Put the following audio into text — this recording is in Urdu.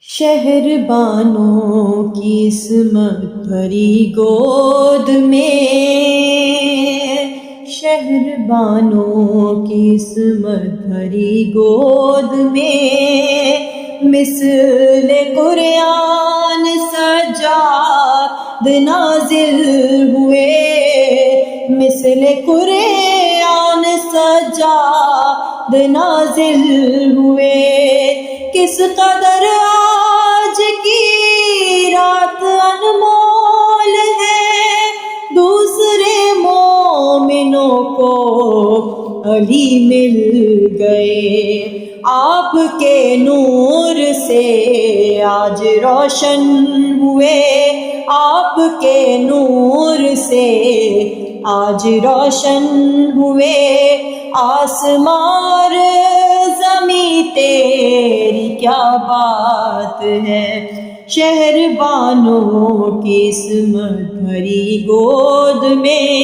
شہر بانوں کی عصمت بھری گود میں، شہر بانوں کی عصمت بھری گود میں، مثل قرآن سجاد نازل ہوئے، مثل قرآن سجاد نازل ہوئے۔ کس قدر آج کی رات انمول ہے، دوسرے مومنوں کو علی مل گئے، آپ کے نور سے آج روشن ہوئے، آپ کے نور سے آج روشن ہوئے۔ آسمان زمیں تیری کیا بات ہے، شہر بانوں کی عصمت بھری گود میں۔